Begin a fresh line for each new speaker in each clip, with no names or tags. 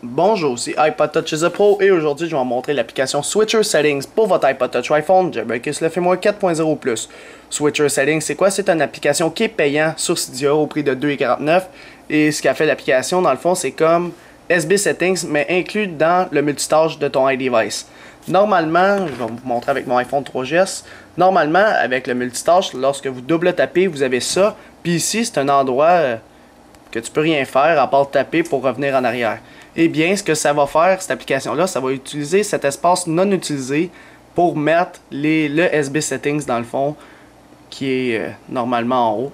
Bonjour, c'est iPod Touch is a Pro et aujourd'hui je vais vous montrer l'application Switcher Settings pour votre iPod Touch iPhone Jailbreak le firmware 4.0+. Switcher Settings, c'est quoi? C'est une application qui est payante sur Cydia au prix de 2,49 et ce qu'a fait l'application dans le fond c'est comme SB Settings mais inclus dans le multitâche de ton iDevice. Normalement, je vais vous montrer avec mon iPhone 3GS, normalement avec le multitâche, lorsque vous double tapez, vous avez ça, puis ici c'est un endroit que tu peux rien faire à part taper pour revenir en arrière. Eh bien, ce que ça va faire, cette application-là, ça va utiliser cet espace non utilisé pour mettre le SB Settings dans le fond, qui est normalement en haut.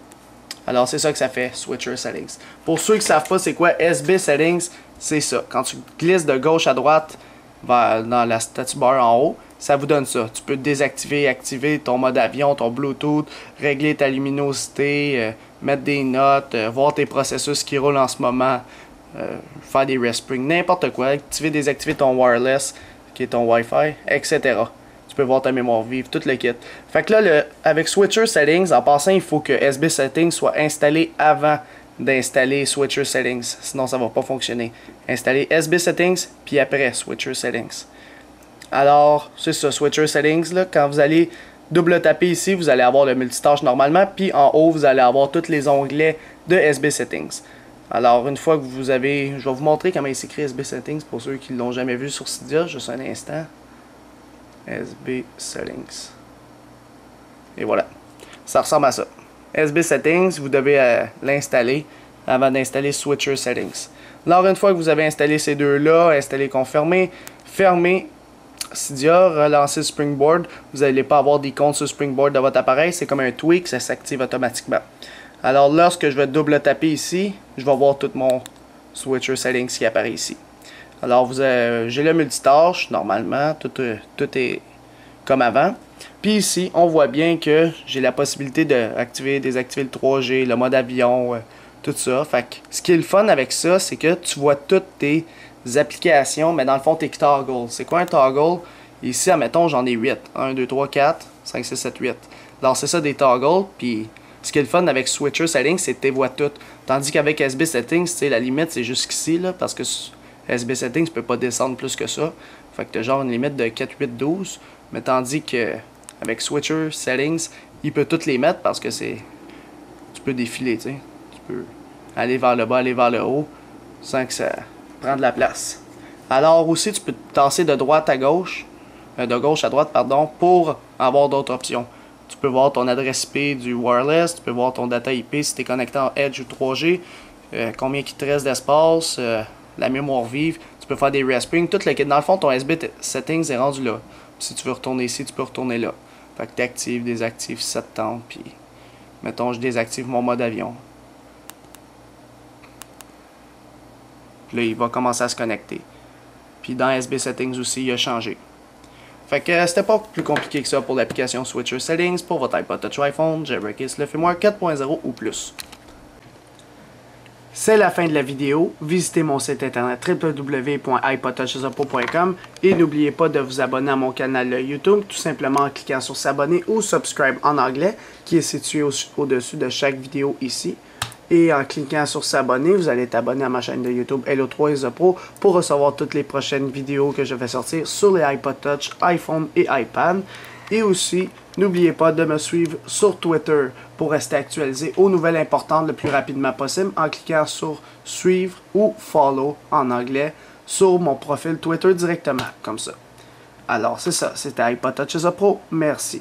Alors, c'est ça que ça fait, Switcher Settings. Pour ceux qui ne savent pas c'est quoi SB Settings, c'est ça. Quand tu glisses de gauche à droite dans la status bar en haut, ça vous donne ça. Tu peux désactiver, activer ton mode avion, ton Bluetooth, régler ta luminosité, mettre des notes, voir tes processus qui roulent en ce moment, faire des resprings, n'importe quoi, activer, désactiver ton wireless, qui est ton Wi-Fi, etc. Tu peux voir ta mémoire vive, tout le kit. Fait que là, avec Switcher Settings, en passant, il faut que SB Settings soit installé avant d'installer Switcher Settings, sinon ça va pas fonctionner. Installer SB Settings, puis après Switcher Settings. Alors, c'est ça, Switcher Settings, là, quand vous allez double taper ici, vous allez avoir le multitâche normalement, puis en haut, vous allez avoir tous les onglets de SB Settings. Alors, une fois que vous avez... Je vais vous montrer comment il s'écrit SB Settings pour ceux qui ne l'ont jamais vu sur Cydia, juste un instant. SB Settings. Et voilà. Ça ressemble à ça. SB Settings, vous devez l'installer avant d'installer Switcher Settings. Alors, une fois que vous avez installé ces deux-là, installé, confirmé, fermé Cydia, relancer Springboard, vous n'allez pas avoir d'icône sur Springboard de votre appareil, c'est comme un tweak, ça s'active automatiquement. Alors lorsque je vais double taper ici, je vais voir tout mon Switcher Settings qui apparaît ici. Alors j'ai le multitâche, normalement, tout est comme avant. Puis ici, on voit bien que j'ai la possibilité d'activer, désactiver le 3G, le mode avion, tout ça. Fait que ce qui est le fun avec ça, c'est que tu vois toutes tes applications, mais dans le fond, tes toggles. C'est quoi un toggle? Ici, admettons, j'en ai 8. 1, 2, 3, 4, 5, 6, 7, 8. Alors, c'est ça des toggles, puis ce qui est le fun avec Switcher Settings, c'est que tu les vois toutes. Tandis qu'avec SB Settings, la limite, c'est jusqu'ici, là, parce que SB Settings ne peut pas descendre plus que ça. Fait que tu as genre une limite de 4, 8, 12. Mais tandis que avec Switcher Settings, il peut toutes les mettre parce que tu peux défiler, tu sais. Tu peux aller vers le bas, aller vers le haut, sans que ça prenne de la place. Alors aussi, tu peux te tasser de droite à gauche, de gauche à droite, pardon, pour avoir d'autres options. Tu peux voir ton adresse IP du wireless, tu peux voir ton data IP si tu es connecté en Edge ou 3G, combien il te reste d'espace, la mémoire vive, tu peux faire des resprings, tout le kit. Dans le fond, ton SB Settings est rendu là. Si tu veux retourner ici, tu peux retourner là. Fait que tu actives, désactives si ça te tente, puis mettons, je désactive mon mode avion. Puis là, il va commencer à se connecter. Puis dans SB Settings aussi, il a changé. Fait que c'était pas plus compliqué que ça pour l'application Switcher Settings pour votre iPod Touch iPhone Jailbreak le firmware 4.0 ou plus. C'est la fin de la vidéo. Visitez mon site internet www.ipodtouchisapro.com et n'oubliez pas de vous abonner à mon canal YouTube tout simplement en cliquant sur s'abonner ou subscribe en anglais qui est situé au-dessus de chaque vidéo ici. Et en cliquant sur s'abonner, vous allez être abonné à ma chaîne de YouTube Hello3 is a Pro pour recevoir toutes les prochaines vidéos que je vais sortir sur les iPod Touch, iPhone et iPad. Et aussi, n'oubliez pas de me suivre sur Twitter pour rester actualisé aux nouvelles importantes le plus rapidement possible en cliquant sur suivre ou follow en anglais sur mon profil Twitter directement, comme ça. Alors c'est ça, c'était iPod Touch is a Pro. Merci.